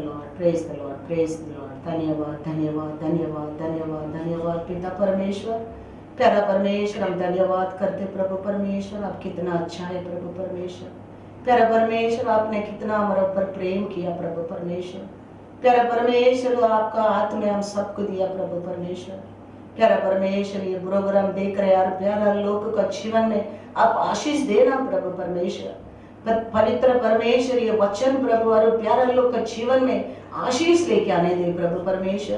Lord, praise the Lord, praise the Lord. धन्यवाद धन्यवाद धन्यवाद धन्यवाद धन्यवाद पिता परमेश्वर, प्यारा परमेश्वर, हम धन्यवाद करते प्रभु परमेश्वर। आप कितना अच्छा है प्रभु परमेश्वर। प्यारा परमेश्वर, आपने कितना हमारे ऊपर प्रेम किया प्रभु परमेश्वर। प्यारा परमेश्वर, आपका हाथ में हम सबको दिया प्रभु परमेश्वर। प्यारा परमेश्वर, ये प्रोग्राम देख रहे यार प्यारा लोग का जीवन में आप आशीष देना प्रभु परमेश्वर। पवित्र परमेश्वर, ये वचन प्रभु और प्यारा लोग का जीवन में आशीष लेके आने दे प्रभु परमेश्वर।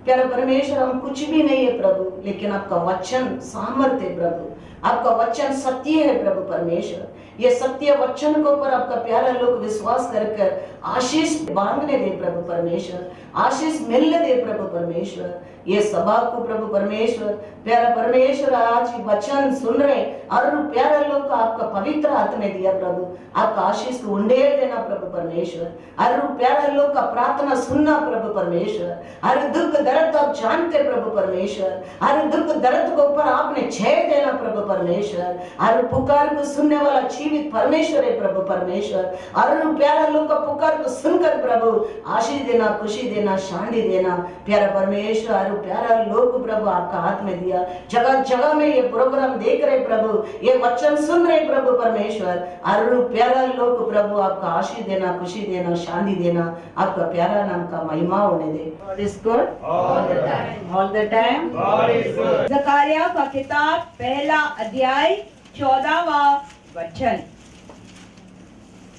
प्यारा परमेश्वर, हम कुछ भी नहीं है प्रभु, लेकिन आपका वचन सामर्थ्य प्रभु, आपका वचन सत्य है प्रभु परमेश्वर। ये सत्य वचन के ऊपर आपका प्यारा लोग विश्वास कर आशीष मांगने दे प्रभु परमेश्वर, आशीष मिलने दे प्रभु परमेश्वर। ये सभा को प्रभु परमेश्वर, प्यारा परमेश्वर, आज वचन सुन रहे और प्यारा लोग को आपका पवित्र हाथ में दिया प्रभु। आपका आशीष को उंडेल देना प्रभु परमेश्वर। और प्यारा लोग का प्रार्थना सुनना प्रभु परमेश्वर। हर दुख दर्द आप जानते प्रभु परमेश्वर। हर दुख दर्द के ऊपर आपने जय देना प्रभु परमेश्वर। हर पुकार को सुनने वाला जीवित परमेश्वर है प्रभु परमेश्वर। और प्यारा लोग का पुकार को सुनकर प्रभु आशीष देना, खुशी देना, शांति देना प्यारा परमेश्वर। प्यारा लोग प्रभु आपका हाथ में दिया। जगह जगह में ये प्रोग्राम देख रहे प्रभु, ये वचन सुन रहे प्रभु परमेश्वर। और प्यारा लोग प्रभु आपका आशीष देना, खुशी देना, शांति देना, आपका प्यारा नाम का महिमा होने दे। God is good all the time, all the time God is good। जकरिया का किताब पहला अध्याय 14वां वचन।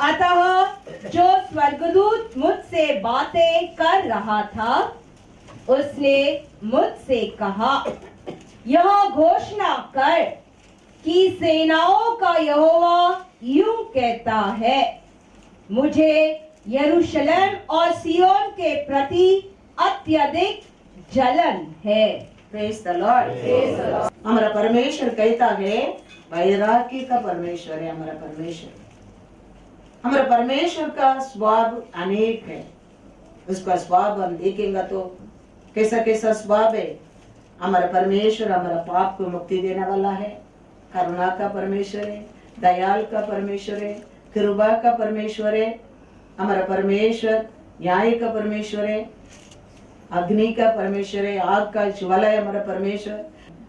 अतः जो स्वर्गदूत मुझसे बातें कर रहा था उसने मुझसे कहा, यह घोषणा कर कि सेनाओं का यहोवा यूं कहता है, मुझे यरूशलेम और सियोन के प्रति अत्यधिक जलन है। Praise the Lord. हमारा परमेश्वर कहता है, वैराग्य का परमेश्वर है हमारा परमेश्वर। हमारा परमेश्वर का स्वभाव अनेक है। उसका स्वभाव हम देखेंगे तो कैसा कैसा स्वभाव है। हमारा परमेश्वर हमारा पाप को मुक्ति देने वाला है, करुणा का परमेश्वर है, दयाल का परमेश्वर है, कृपा का परमेश्वर है। हमारा परमेश्वर न्याय का परमेश्वर है, अग्नि का परमेश्वर है, आग का ज्वाला है हमारा परमेश्वर।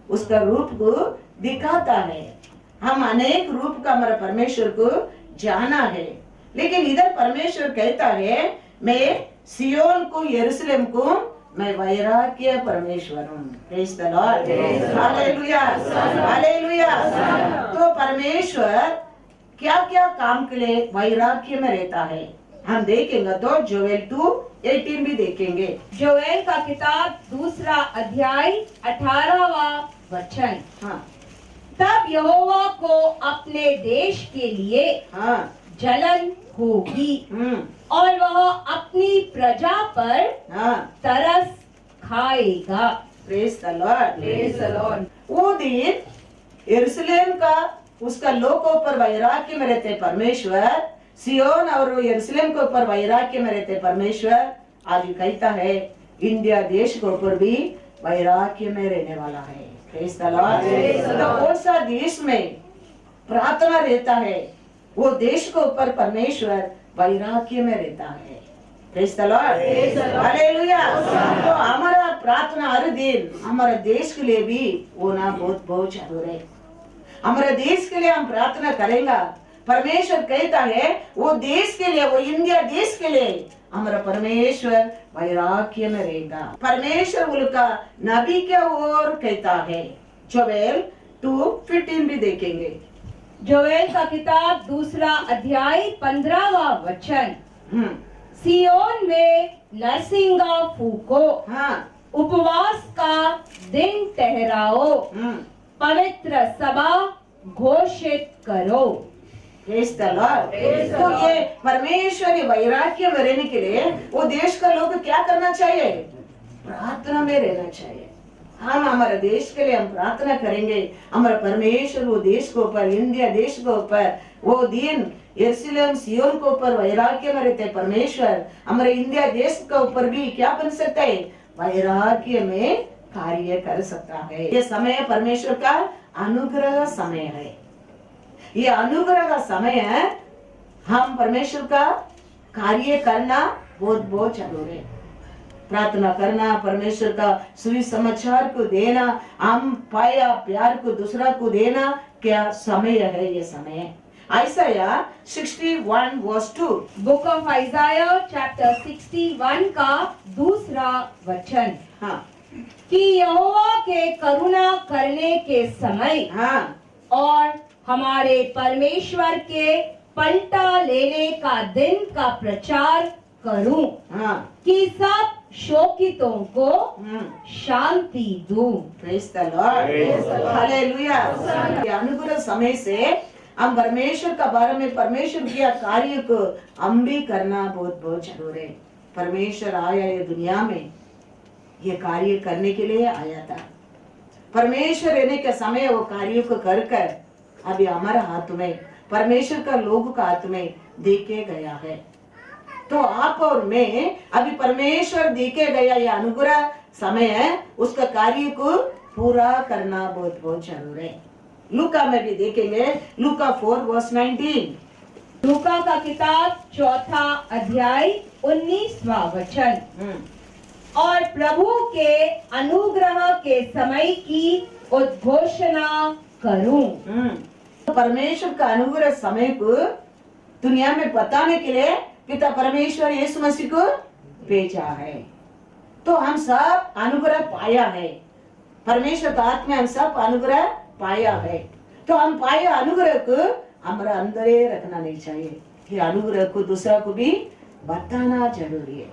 उसका रूप को दिखाता है। हम अनेक रूप का हमारा परमेश्वर को जाना है, लेकिन इधर परमेश्वर कहता है, मैं सियोन को, यरूशलेम को मैं वैराग्य परमेश्वर हूँ। Praise the Lord, hallelujah, hallelujah. तो परमेश्वर क्या क्या काम के लिए वैराग्य में रहता है हम देखेंगे। तो जोएल 2:18 भी देखेंगे। जोएल का किताब दूसरा अध्याय 18वां वचन। हाँ, तब यहोवा को अपने देश के लिए हाँ, जलन होगी और वह अपनी प्रजा पर हाँ, तरस खाएगा। Praise the Lord, praise the Lord. वो दिन यरूशलेम का उसका लोगों पर वैराग्य में रहते परमेश्वर, सियोन और यरूशलेम के ऊपर वैराग्य में रहते परमेश्वर। आज कहता है इंडिया देश के ऊपर भी वैराग्य में रहने वाला है। Praise the Lord. तो कौन सा देश में प्रार्थना रहता है, वो देश के ऊपर परमेश्वर वैराग्य में रहता है। Praise the Lord, hallelujah. तो हमारा प्रार्थना हर दिन हमारे देश के लिए भी होना बहुत बहुत जरूरी है। हमारे देश के लिए हम प्रार्थना करेंगे। परमेश्वर कहता है वो देश के लिए, वो इंडिया देश के लिए हमारा परमेश्वर वैराग्य में रहेगा। परमेश्वर उनका नबी के ओर कहता है। जोएल 2:15 भी देखेंगे। जोएल का किताब दूसरा अध्याय 15वां वचन। सियोन में नरसिंगा फूको, हाँ, उपवास का दिन ठहराओ, पवित्र सभा घोषित करो। Praise the Lord. तो ये परमेश्वर वैराग्य में रहने के लिए वो देश का लोग क्या करना चाहिए? प्रार्थना में रहना चाहिए। हम हमारे देश के लिए हम प्रार्थना करेंगे। हमारा परमेश्वर वो देश के ऊपर, इंडिया देश के ऊपर वो दिन यरूशलेम सियोन के ऊपर वैराग्य में रहते परमेश्वर हमारे इंडिया देश के ऊपर भी क्या बन सकता है? वैराग्य में कार्य कर सकता है। ये समय परमेश्वर का अनुग्रह समय है। ये अनुग्रह का समय है। हम परमेश्वर का कार्य करना बहुत बहुत जरूरी है। प्रार्थना करना, परमेश्वर का सुसमाचार को देना, हम पाया प्यार को दूसरा को देना, क्या समय है ये समय। Isaiah 61 verse 2। Book of Isaiah chapter 61 का दूसरा वचन। हाँ कि यहोवा के करुणा करने के समय हाँ और हमारे परमेश्वर के पलटा लेने का दिन का प्रचार करूं, हाँ कि सब शोकितों को शांति दूं। Praise the Lord, hallelujah. ये अनुग्रह समय से हम परमेश्वर का बारे में, परमेश्वर किया कार्य को हम भी करना बहुत बहुत जरूरी है। परमेश्वर आया ये दुनिया में, ये कार्य करने के लिए आया था। परमेश्वर रहने के समय वो कार्य को कर कर अभी हमारे हाथ में, परमेश्वर का लोग का हाथ में देके गया है। तो आप और मैं अभी परमेश्वर देके गया ये अनुग्रह समय है, उसका कार्य को पूरा करना बहुत बहुत जरूरी है। लूका में भी देखेंगे, लूका 4 वर्स 19। लूका का किताब 4 अध्याय 19वां वचन। और प्रभु के अनुग्रह के समय की उद्घोषणा करूं। परमेश्वर का अनुग्रह समय को दुनिया में बताने के लिए पिता परमेश्वर यीशु मसीह को भेजा है। तो हम सब अनुग्रह पाया है, परमेश्वर का आत्मा हम सब अनुग्रह पाया है। तो हम पाया अनुग्रह को हमारा अंदर ही रखना नहीं चाहिए, ये अनुग्रह को दूसरा को भी बताना जरूरी है।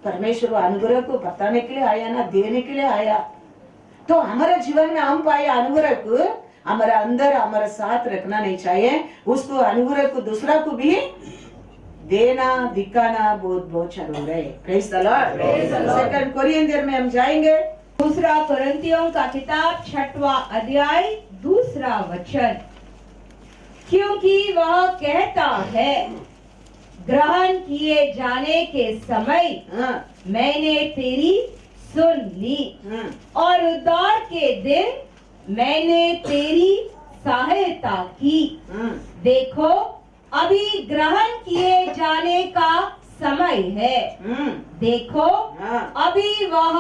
परमेश्वर अनुग्रह को बताने के लिए आया ना, देने के लिए आया। तो हमारे जीवन में हम पाए अनुग्रह को हमारे अंदर हमारे साथ रखना नहीं चाहिए, उसको अनुग्रह को दूसरा को भी देना दिखाना बहुत बहुत जरूरी है। Praise the Lord. सेकंड कोरिन्थियर में हम जाएंगे, दूसरा कोरिन्थियों का किताब 6वां अध्याय 2 वचन। क्योंकि वह कहता है, ग्रहण किए जाने के समय मैंने तेरी सुन ली, और उद्धार के दिन मैंने तेरी सहायता की। देखो अभी ग्रहण किए जाने का समय है, देखो अभी वह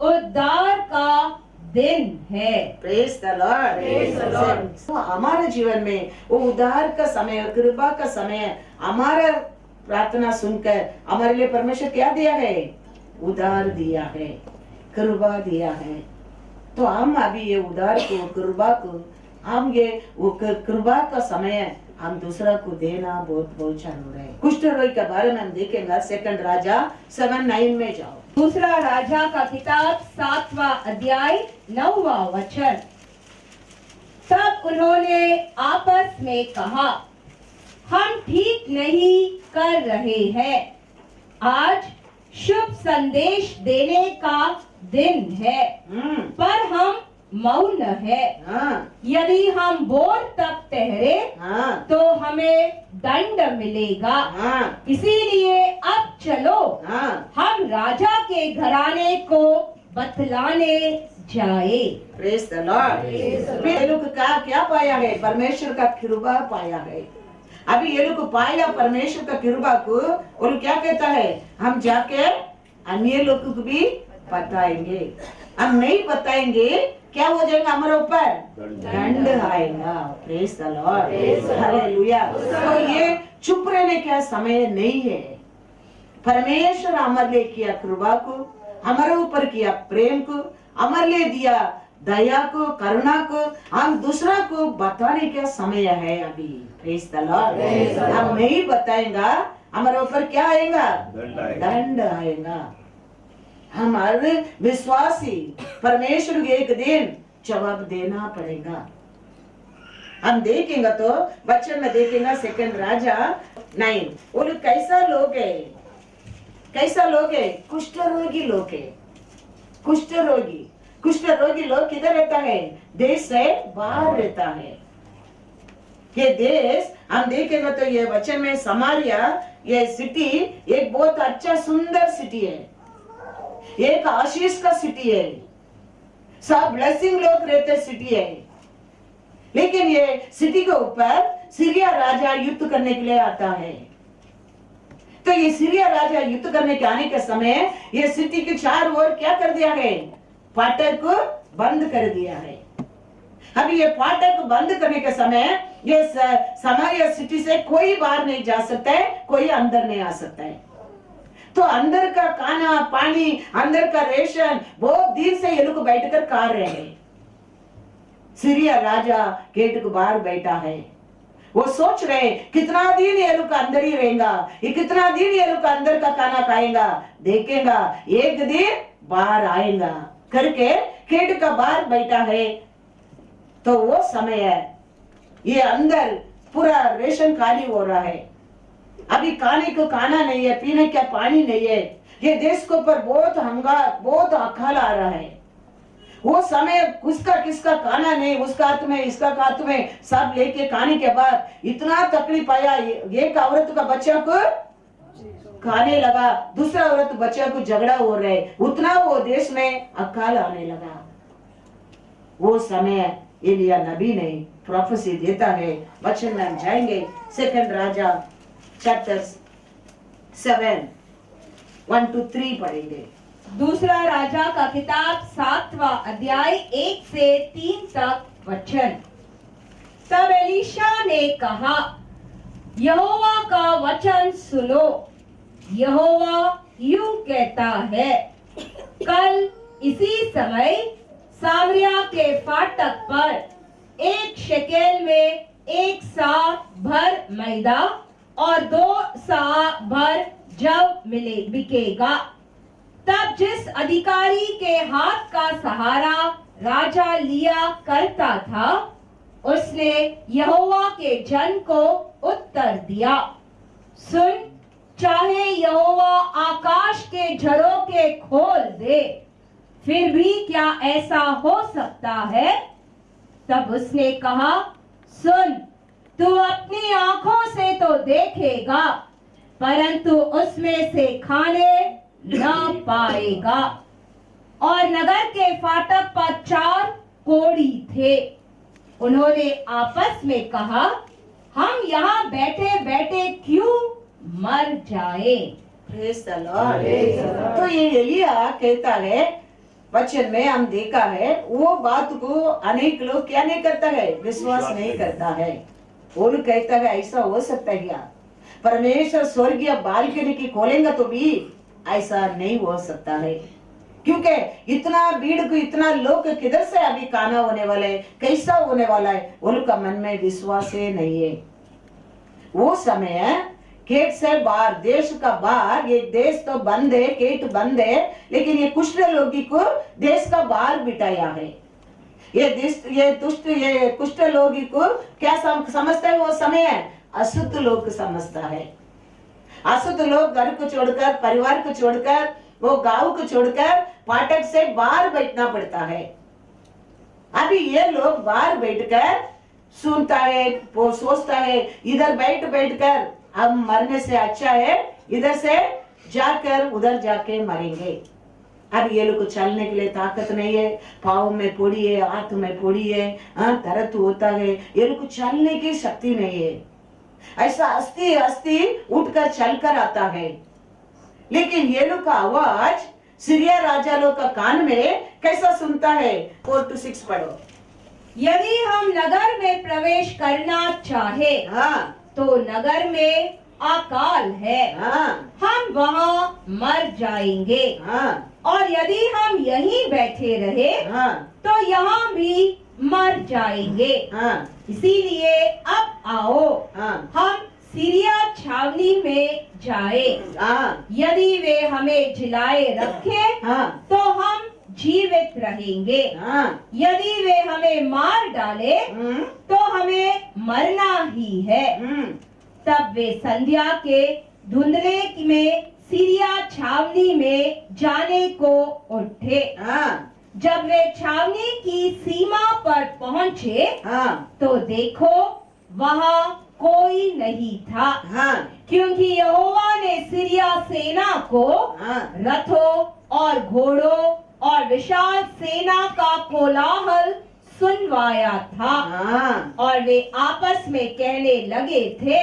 उद्धार का दिन है। Praise the Lord. हमारे जीवन में वो उद्धार का समय, कृपा का समय, हमारा प्रार्थना सुनकर हमारे लिए परमेश्वर क्या दिया है, उद्धार दिया है, कृपा दिया है। तो हम अभी ये उद्धार को, कृपा को, हम ये वो कृपा का समय हम दूसरा को देना बहुत बहुत जरूरी है। कुष्ठ रोग के बारे में हम देखेंगे, सेकंड राजा 7:9 में जाओ। दूसरा राजा का किताब 7वां अध्याय 9वां वचन। तब उन्होंने आपस में कहा, हम ठीक नहीं कर रहे हैं, आज शुभ संदेश देने का दिन है, पर हम मौन है। यदि हम बोर तक ठहरे तो हमें दंड मिलेगा। इसीलिए अब चलो हम राजा के घराने को बतलाने जाए। Praise the Lord. ये लोग क्या पाया है, परमेश्वर का कृपा पाया है। अभी ये लोग पाया परमेश्वर का कृपा को, और क्या कहता है, हम जाके अन्य लोगों को भी बताएंगे। हम नहीं बताएंगे क्या हो जाएगा, हमारे ऊपर दंड आएगा। Praise the Lord, hallelujah. तो ये चुप रहने का समय नहीं है। परमेश्वर हमारे लिए किया कृपा को, हमारे ऊपर किया प्रेम को, हमारे लिए दिया दया को, करुणा को, हम दूसरा को बताने का समय है अभी। Praise the Lord. हम नहीं बताएंगा, हमारे ऊपर क्या आएगा, दंड आएगा। हमारे विश्वासी परमेश्वर को एक दिन जवाब देना पड़ेगा। हम देखेंगे तो वचन में देखेंगे, सेकंड राजा 9। वो लोग कैसा लोग है, कैसा लोग है, कुष्ठ रोगी लोग है। कुष्ठ रोगी लोग किधर रहता है, देश से बाहर रहता है। ये देश हम देखेंगे तो ये वचन में समारिया, ये सिटी एक बहुत अच्छा सुंदर सिटी है, एक आशीष का सिटी है, सब ब्लेसिंग लोग रहते सिटी है। लेकिन ये सिटी के ऊपर सीरिया राजा युद्ध करने के लिए आता है। तो ये सीरिया राजा युद्ध करने के आने के समय ये सिटी के चार ओर क्या कर दिया है, फाटक को बंद कर दिया है। अभी ये फाटक बंद करने के समय ये समारिया सिटी से कोई बाहर नहीं जा सकता है, कोई अंदर नहीं आ सकता है। तो अंदर का खाना पानी, अंदर का रेशन बहुत दिन से ये लोग बैठकर खा रहे हैं। सीरिया राजा गेट के बाहर बैठा है, वो सोच रहे कितना दिन ये लोग अंदर ही रहेगा, ये कितना दिन ये लोग अंदर का खाना खाएगा, देखेगा एक दिन बाहर आएगा करके गेट का बाहर बैठा है। तो वो समय है, ये अंदर पूरा रेशन खाली हो रहा है, अभी खाने को खाना नहीं है, पीने का पानी नहीं है, ये देश के ऊपर बहुत अकाल आ रहा है। वो समय उसका किसका खाना नहीं, उसका हाथ में इसका हाथ में सब लेके खाने के बाद इतना तकलीफ आया। एक औरत का बच्चा को खाने लगा, दूसरा औरत बच्चा को झगड़ा हो रहे, उतना वो देश में अकाल आने लगा। वो समय एलिया नबी ने प्रोफेसी देता है। वचन में हम जाएंगे, सेकंड राजा चैप्टर 7 1 to 3 पढ़ेंगे। दूसरा राजा का किताब 7वां अध्याय 1 से 3 तक वचन। तब एलीशा ने कहा, यहोवा का वचन सुनो। यहोवा यूं कहता है, कल इसी समय सामरिया के फाटक पर 1 शेकेल में 1 सा भर मैदा और 2 सा भर जव बिकेगा। तब जिस अधिकारी के हाथ का सहारा राजा लिया करता था, उसने यहोवा के जन को उत्तर दिया, सुन, चाहे यहोवा आकाश के झरोखे खोल दे, फिर भी क्या ऐसा हो सकता है? तब उसने कहा, सुन, तू अपनी आंखों से तो देखेगा, परंतु उसमें से खाने न पाएगा। और नगर के फाटक पर 4 कोढ़ी थे। उन्होंने आपस में कहा, हम यहाँ बैठे बैठे क्यों मर जाए। Praise the Lord. तो ये एलिया कहता है, वचन में हम देखा है, वो बात को अनेक लोग क्या नहीं करता है, विश्वास नहीं करता है। वो कहता है ऐसा हो सकता है क्या? परमेश्वर स्वर्गीय बालकनी की खोलेंगे तो भी ऐसा नहीं हो सकता है, क्योंकि इतना भीड़ को, इतना लोग किधर से अभी खाना होने वाला है, कैसा होने वाला है, उनका मन में विश्वास ही नहीं है। वो समय गेट से बाहर, देश का बाहर, ये देश तो बंद है, गेट बंद है, लेकिन ये कुष्ठ रोगी को देश का बाहर बिठाया है। ये कुष्ठ रोगी को क्या समझता है? वो समय अशुद्ध लोग समझता है। अशुद्ध लोग घर को छोड़कर, परिवार को छोड़कर, वो गांव को छोड़कर फाटक से बाहर बैठना पड़ता है। अभी ये लोग बाहर बैठकर सुनता है, वो सोचता है इधर बैठकर अब मरने से अच्छा है इधर से जाकर उधर जाके मरेंगे। अब ये लोग को चलने के लिए ताकत नहीं है, पाँव में पोड़ी है, हाथ में पोड़ी है, दर्द होता है, ये लोग को चलने की शक्ति नहीं है। ऐसा हस्ती हस्ती उठकर चलकर आता है। लेकिन ये लोग का आवाज सीरिया राजा लोग का कान में कैसा सुनता है? 4 to 6 पढ़ो। यदि हम नगर में प्रवेश करना चाहे, तो नगर में अकाल है, हम वहाँ मर जाएंगे। और यदि हम यहीं बैठे रहे, तो यहाँ भी मर जाएंगे। इसीलिए अब आओ, हम सीरिया छावनी में जाए। यदि वे हमें जिलाए रखे, तो हम जीवित रहेंगे। यदि वे हमें मार डाले, तो हमें मरना ही है। तब वे संध्या के धुंधले में सीरिया छावनी में जाने को उठे। जब वे छावनी की सीमा पर पहुँचे, तो देखो वहाँ कोई नहीं था, क्योंकि यहोवा ने सीरिया सेना को रथों और घोड़ों और विशाल सेना का कोलाहल सुनवाया था। और वे आपस में कहने लगे थे,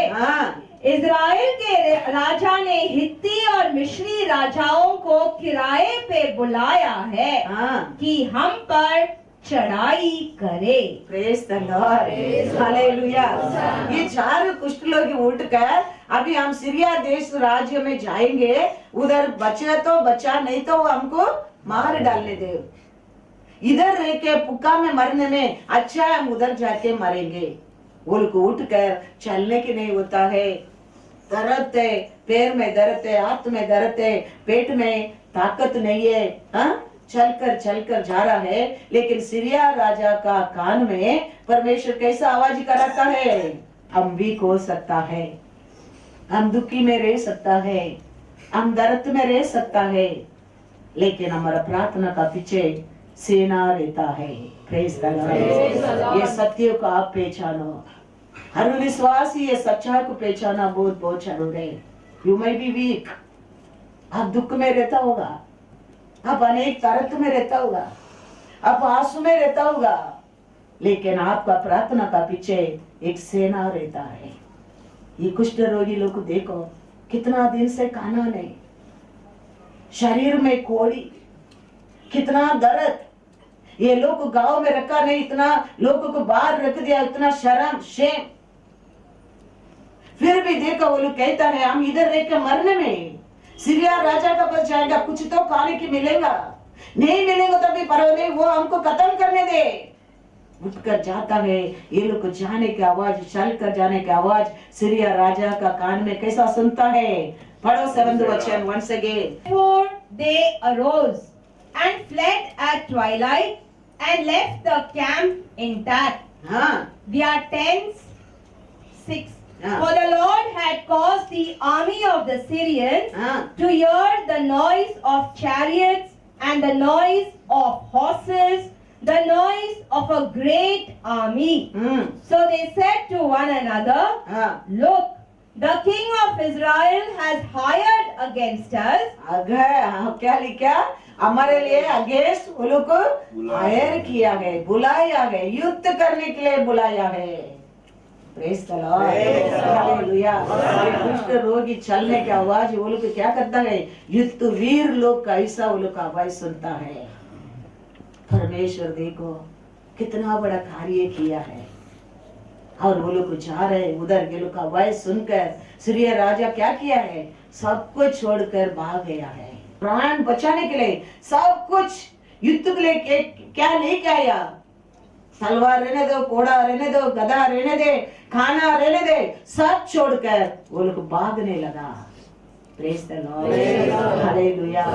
इज़राइल के राजा ने हित्ती और मिस्री राजाओं को किराए पे बुलाया है हाँ, कि हम पर चढ़ाई करे। Praise the Lord, hallelujah. ये 4 कुष्ठ लोग उठकर अभी हम सीरिया देश राज्य में जाएंगे, उधर बचे तो बचा, नहीं तो वो हमको मार डालने दे। इधर रह के पुक्का में मरने में अच्छा है हम उधर जाके मरेंगे। वो लोग उठकर चलने की नहीं होता है, दर्द है, पैर में दर्द है, हाथ में दर्द है, पेट में ताकत नहीं है, हाँ? चलकर जा रहा है। लेकिन सीरिया राजा का कान में परमेश्वर कैसा आवाज कराता है, हम वीक हो सकता है, हम दुखी में रह सकता है, हम दर्द में रह सकता है, लेकिन हमारा प्रार्थना का पीछे सेना रहता है। Praise the Lord. ये सत्य को आप पहचानो। हर विश्वासी ये सच्चाई को पहचाना बहुत जरूरी है। यू may be weak, आप दुख में रहता होगा, आप अनेक दर्द में रहता होगा, आप आंसू में रहता होगा, लेकिन आपका प्रार्थना का पीछे एक सेना रहता है। ये कुष्ठ रोगी लोग को देखो, कितना दिन से खाना नहीं, शरीर में कोड़ी, कितना दर्द। ये लोग गांव में रखा नहीं, इतना लोगों को बाहर रख दिया, इतना शर्म शेम। फिर भी देखो वो लोग कहता है हम इधर रह के मरने में, सीरिया राजा का पास जाएगा, कुछ तो खाने की मिलेगा, नहीं मिलेगा तो भी परवाह नहीं, वो हमको खत्म करने दे। उठकर जाता है, ये लोग जाने की आवाज, चल कर जाने की आवाज सीरिया राजा का कान में कैसा सुनता है। पढ़ो 7th वचन once again. Therefore they arose and fled at twilight and left the camp intact. हाँ, Their tents 6. हाँ, For the Lord had caused the army of the Syrians हाँ, to hear the noise of chariots and the noise of horses, the noise of a great army. So they said to one another, हाँ, Look, the king of Israel has hired against us. क्या लिखा, हमारे लिए against वो लोग को higher किया है, बुलाया है, युद्ध करने के लिए बुलाया है। Praise the Lord, hallelujah. कुष्ठ रोगी चलने की आवाज वो लोग क्या करता है, युद्ध वीर लोग का ऐसा वो लोग का आवाज सुनता है। परमेश्वर देखो कितना बड़ा कार्य किया है, और वो लोग जा रहे उधर के लोग का आवाज सुनकर सीरिया राजा क्या किया है, सब कुछ छोड़कर भाग गया है। प्राण बचाने के लिए सब कुछ युद्ध के लिए क्या लेके आया, तलवार रहने दो, कोड़ा रहने दो, गदा रहने दे, खाना रहने दे, सब छोड़कर वो लोग भागने लगा। Praise the Lord, hallelujah.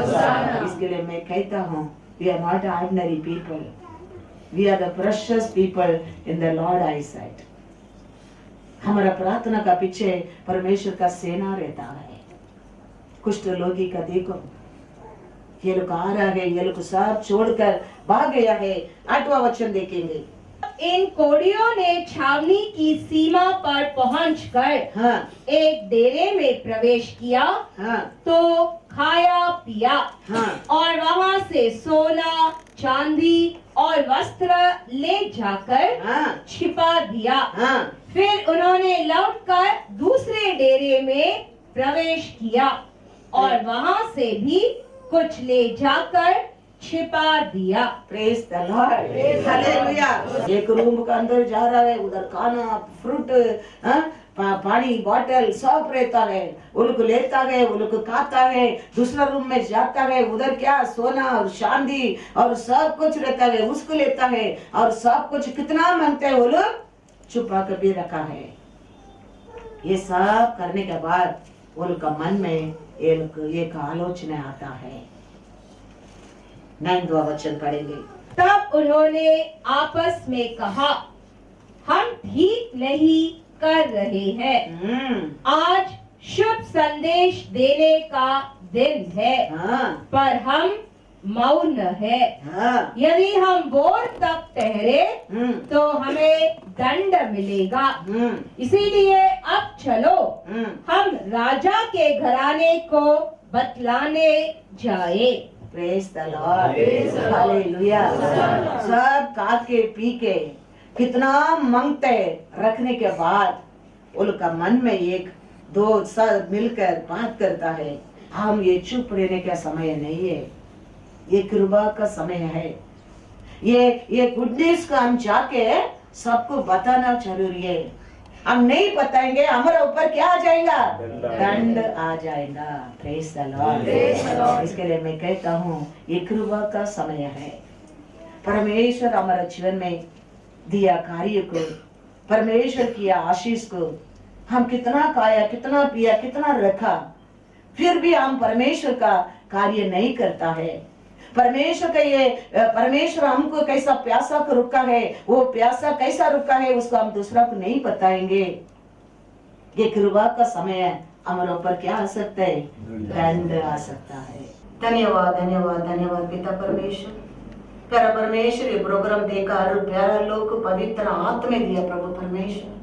इसके लिए मैं कहता हूँ, we are not ordinary people, we are the precious people in the Lord eyesight. हमारा प्रार्थना का पीछे परमेश्वर का सेना रहता है। कुष्ठ रोगी का देखो, ये लोग आ रहा है, ये लोग सब छोड़कर भाग गया है। 8वां वचन देखेंगे। इन कोड़ियों ने छावनी की सीमा पर पहुंचकर हाँ, एक डेरे में प्रवेश किया, हाँ, तो खाया पिया, हाँ, और वहां से सोना चांदी और वस्त्र ले जाकर हाँ, छिपा दिया। हाँ, फिर उन्होंने लौटकर दूसरे डेरे में प्रवेश किया और वहां से भी कुछ ले जाकर छिपा दिया। Praise the Lord, hallelujah. एक रूम का अंदर जा रहा है, उधर खाना, फ्रूट, पानी बॉटल सब रहता है, वो लोग लेता है, वो लोग खाता है। दूसरा रूम में जाता है, उधर क्या सोना और चांदी और सब कुछ रहता है, उसको लेता है, और सब कुछ कितना मांगते हैं वो लोग छुपा कर भी रखा है। ये सब करने के बाद वो लोग का मन में एक आलोचना आता है। 9वां वचन पढ़ेंगे। तब उन्होंने आपस में कहा, हम ठीक नहीं कर रहे हैं। आज शुभ संदेश देने का दिन है, हाँ, पर हम मौन है। हाँ, यदि हम भोर तक ठहरे तो हमें दंड मिलेगा। इसीलिए अब चलो, हम राजा के घराने को बतलाने जाए। Praise the Lord, hallelujah. सब खा के पी के कितना मांगते रखने के बाद उनका मन में एक दो सब मिलकर बात करता है। हम ये चुप रहने का समय नहीं है, ये कृपा का समय है। ये गुड न्यूज का हम जाके सबको बताना जरूरी है। हम नहीं बताएंगे हमारे ऊपर क्या आ जाएगा, दंड आ जाएगा। Praise the Lord. इसके लिए मैं कहता हूँ ये कृपा का समय है। परमेश्वर हमारे जीवन में दिया कार्य को, परमेश्वर किया आशीष को हम कितना खाया, कितना पिया, कितना रखा, फिर भी हम परमेश्वर का कार्य नहीं करता है। परमेश्वर हमको कैसा प्यासा को रुका है, वो प्यासा कैसा रुका है उसको हम दूसरा को नहीं बताएंगे। ये कृपा का समय है, हमारे ऊपर क्या आ सकता है, दंड आ सकता है। धन्यवाद धन्यवाद धन्यवाद पिता परमेश्वर। प्यारा परमेश्वर ये प्रोग्राम देखकर प्यारा लोग को पवित्र आत्मा दिया प्रभु परमेश्वर।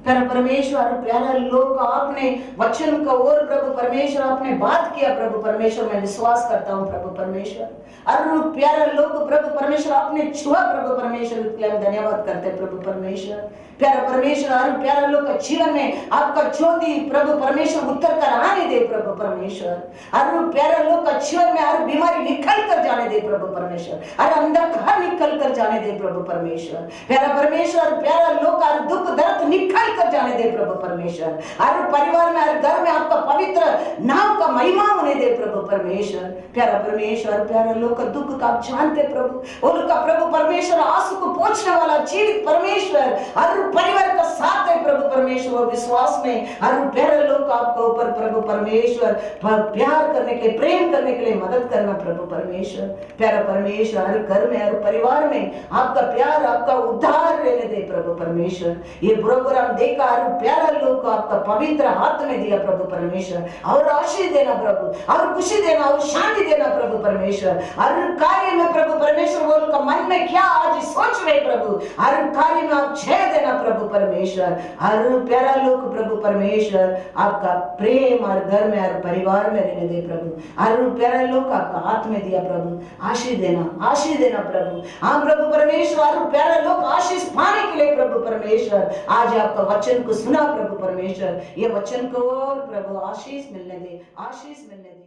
प्यारा परमेश्वर प्यारा लोग आपने वचन का और प्रभु परमेश्वर आपने बात किया प्रभु परमेश्वर। मैं विश्वास करता हूँ प्रभु परमेश्वर और प्यारा लोग प्रभु परमेश्वर आपने छुआ प्रभु परमेश्वर, इसके लिए धन्यवाद करते प्रभु परमेश्वर। प्यारा परमेश्वर और प्यारा लोग का जीवन में आपका ज्योति प्रभु परमेश्वर उतर कर आने दे प्रभु परमेश्वर। और प्यारा लोग का जीवन में हर बीमारी निकल कर जाने दे प्रभु परमेश्वर, हर अंधकार निकल कर जाने दे प्रभु परमेश्वर। प्यारा परमेश्वर प्यारा लोग का दुख दर्द निकल कर जाने दे प्रभु परमेश्वर। हर परिवार में हर घर में आपका पवित्र नाम का महिमा होने दे प्रभु परमेश्वर। प्यारा परमेश्वर प्यारा लोग का दुख का आप जानते प्रभु, उनका प्रभु परमेश्वर आंसू को पोंछने वाला जीवित परमेश्वर हर परिवार का साथ है प्रभु परमेश्वर। विश्वास में हर प्यारे लोग आपके ऊपर प्रभु परमेश्वर प्यार करने के लिए, प्रेम करने के लिए मदद करना प्रभु परमेश्वर। प्यारा परमेश्वर हर घर में हर परिवार में आपका प्यार आपका उद्धार रहने दे प्रभु परमेश्वर। ये प्रोग्राम देखा हर प्यारा लोग को आपका पवित्र हाथ में दिया प्रभु परमेश्वर। और आशीष देना प्रभु, और खुशी देना, और शांति देना प्रभु परमेश्वर। हर कार्य में प्रभु परमेश्वर वो उनका मन में क्या आज सोच रहे प्रभु, हर कार्य में आप जय देना प्रभु परमेश्वर। हर प्यारा लोग प्रभु परमेश्वर आपका प्रेम हर घर में हर परिवार में रहने दे प्रभु। हर प्यारा लोग आपका हाथ में दिया प्रभु, आशीष देना प्रभु। हाँ प्रभु परमेश्वर हर प्यारा लोग आशीष पाने के लिए प्रभु परमेश्वर आज आपका वचन को सुना प्रभु परमेश्वर। ये वचन को प्रभु आशीष मिलने दे, आशीष मिलने दे।